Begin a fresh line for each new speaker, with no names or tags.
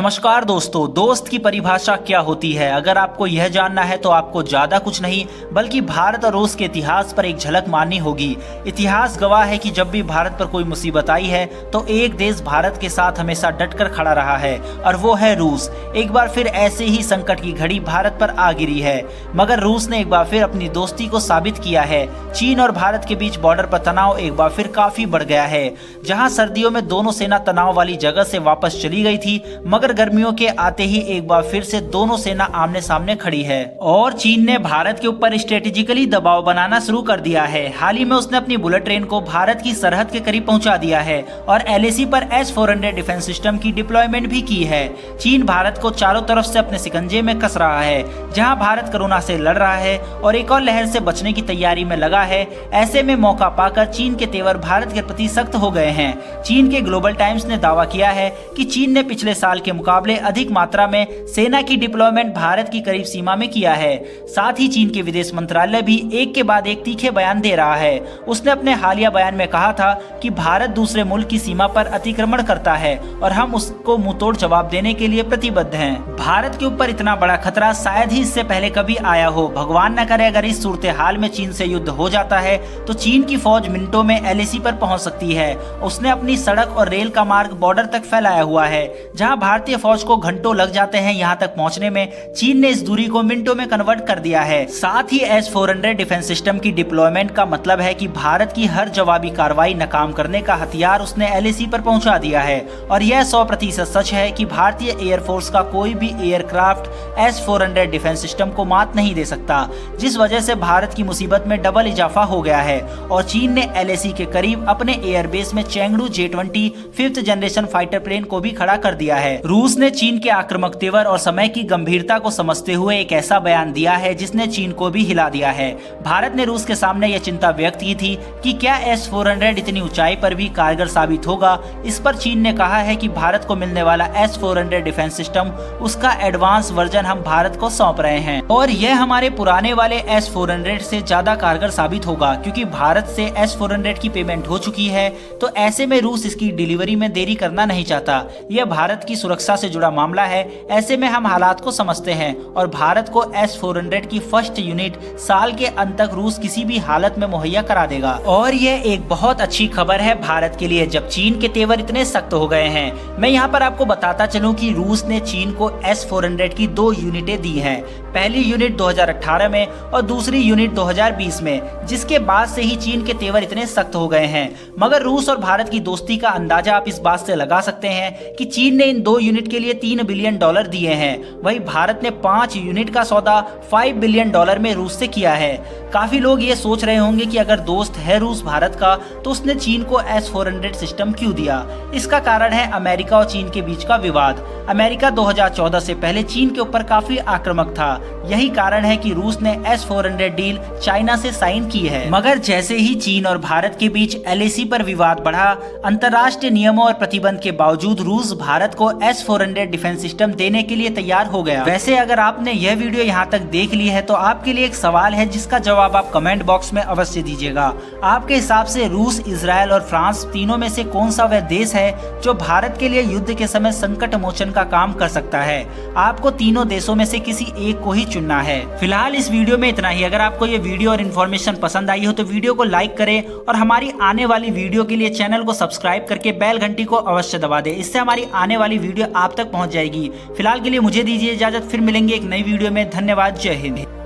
नमस्कार दोस्तों, दोस्त की परिभाषा क्या होती है? अगर आपको यह जानना है तो आपको ज्यादा कुछ नहीं बल्कि भारत और रूस के इतिहास पर एक झलक मारनी होगी। इतिहास गवाह है कि जब भी भारत पर कोई मुसीबत आई है तो एक देश भारत के साथ हमेशा डटकर खड़ा रहा है और वो है रूस। एक बार फिर ऐसे ही संकट की घड़ी भारत पर आ गिरी है, मगर रूस ने एक बार फिर अपनी दोस्ती को साबित किया है। चीन और भारत के बीच बॉर्डर पर तनाव एक बार फिर काफी बढ़ गया है। जहां सर्दियों में दोनों सेना तनाव वाली जगह से वापस चली गई थी, मगर गर्मियों के आते ही एक बार फिर से दोनों सेना आमने सामने खड़ी है और चीन ने भारत के ऊपर स्ट्रेटेजिकली दबाव बनाना शुरू कर दिया है। हाल ही में उसने अपनी बुलेट ट्रेन को भारत की सरहद के करीब पहुंचा दिया है और LAC पर S-400 डिफेंस सिस्टम की डिप्लॉयमेंट भी की है। चीन भारत को चारों तरफ से अपने शिकंजे में कस रहा है। जहां भारत कोरोना से लड़ रहा है और एक और लहर से बचने की तैयारी में लगा है, ऐसे में मौका पाकर चीन के तेवर भारत के प्रति सख्त हो गए हैं। चीन के ग्लोबल टाइम्स ने दावा किया है कि चीन ने पिछले साल के मुकाबले अधिक मात्रा में सेना की डिप्लॉयमेंट भारत की करीब सीमा में किया है। साथ ही चीन के विदेश मंत्रालय भी एक के बाद एक तीखे बयान दे रहा है। उसने अपने हालिया बयान में कहा था कि भारत दूसरे मुल्क की सीमा पर अतिक्रमण करता है और हम उसको मुंहतोड़ जवाब देने के लिए प्रतिबद्ध हैं। भारत के ऊपर इतना बड़ा खतरा शायद ही इससे पहले कभी आया हो। भगवान न करे अगर इस सूरत हाल में चीन से युद्ध हो जाता है तो चीन की फौज मिनटों में LAC पर पहुंच सकती है। उसने अपनी सड़क और रेल का मार्ग बॉर्डर तक फैलाया हुआ है। जहां भारतीय फौज को घंटों लग जाते हैं यहां तक पहुंचने में, चीन ने इस दूरी को मिनटों में कन्वर्ट कर दिया है। साथ ही S-400 डिफेंस सिस्टम की डिप्लॉयमेंट का मतलब है कि भारत की हर जवाबी कार्रवाई नाकाम करने का हथियार उसने LAC पर पहुंचा दिया है। और यह 100% सच है कि भारतीय एयरफोर्स का कोई भी एयरक्राफ्ट S-400 डिफेंस सिस्टम को मात नहीं दे सकता, जिस वजह से भारत की मुसीबत में डबल इजाफा हो गया है। और चीन ने LAC के करीब अपने एयरबेस में Chengdu J-20 5th generation fighter plane को भी खड़ा कर दिया है। रूस ने चीन के आक्रामक तेवर और समय की गंभीरता को समझते हुए एक ऐसा बयान दिया है जिसने चीन को भी हिला दिया है। भारत ने रूस के सामने यह चिंता व्यक्त की थी कि क्या S-400 इतनी ऊंचाई पर भी कारगर साबित होगा। इस पर चीन ने कहा है कि भारत को मिलने वाला S-400 डिफेंस सिस्टम, उसका एडवांस वर्जन हम भारत को सौंप रहे हैं और यह हमारे पुराने वाले S-400 से ज्यादा कारगर साबित होगा। क्योंकि भारत से S-400 की पेमेंट हो चुकी है तो ऐसे में रूस इसकी डिलीवरी में देरी करना नहीं चाहता। यह भारत की सुरक्षा से जुड़ा मामला है। ऐसे में हम हालात को समझते हैं और भारत को S-400 की फर्स्ट यूनिट साल के अंत तक रूस किसी भी हालत में मुहैया करा देगा। और यह एक बहुत अच्छी खबर है भारत के लिए जब चीन के तेवर इतने सख्त हो गए हैं। मैं यहाँ पर आपको बताता चलूं कि रूस ने चीन को S-400 की 2 यूनिटें दी हैं। पहली यूनिट 2018 में और दूसरी यूनिट 2020 में, जिसके बाद से ही चीन के तेवर इतने सख्त हो गए हैं। मगर रूस और भारत की दोस्ती का अंदाजा आप इस बात से लगा सकते हैं कि चीन ने इन 2 यूनिट के लिए $3 बिलियन दिए हैं। वहीं भारत ने 5 यूनिट का सौदा $5 बिलियन में रूस से किया है। काफी लोग ये सोच रहे होंगे कि अगर दोस्त है रूस भारत का तो उसने चीन को S-400 सिस्टम क्यों दिया। इसका कारण है अमेरिका और चीन के बीच का विवाद। अमेरिका 2014 से पहले चीन के ऊपर काफी आक्रामक था। यही कारण है कि रूस ने S-400 डील चाइना से साइन की है। मगर जैसे ही चीन और भारत के बीच LAC पर विवाद बढ़ा, अंतर्राष्ट्रीय नियमों और प्रतिबंध के बावजूद रूस भारत को S-400 डिफेंस सिस्टम देने के लिए तैयार हो गया। वैसे अगर आपने यह वीडियो यहाँ तक देख ली है तो आपके लिए एक सवाल है जिसका जवाब आप कमेंट बॉक्स में अवश्य दीजिएगा। आपके हिसाब से रूस, इजराइल और फ्रांस तीनों में से कौन सा वह देश है जो भारत के लिए युद्ध के समय संकट मोचन का काम कर सकता है? आपको तीनों देशों में से किसी एक को ही चुनना है। फिलहाल इस वीडियो में इतना ही। अगर आपको ये वीडियो और इन्फॉर्मेशन पसंद आई हो तो वीडियो को लाइक करें और हमारी आने वाली वीडियो के लिए चैनल को सब्सक्राइब करके बेल घंटी को अवश्य दबा दें। इससे हमारी आने वाली वीडियो आप तक पहुंच जाएगी। फिलहाल के लिए मुझे दीजिए इजाजत, फिर मिलेंगे एक नई वीडियो में। धन्यवाद, जय हिंद।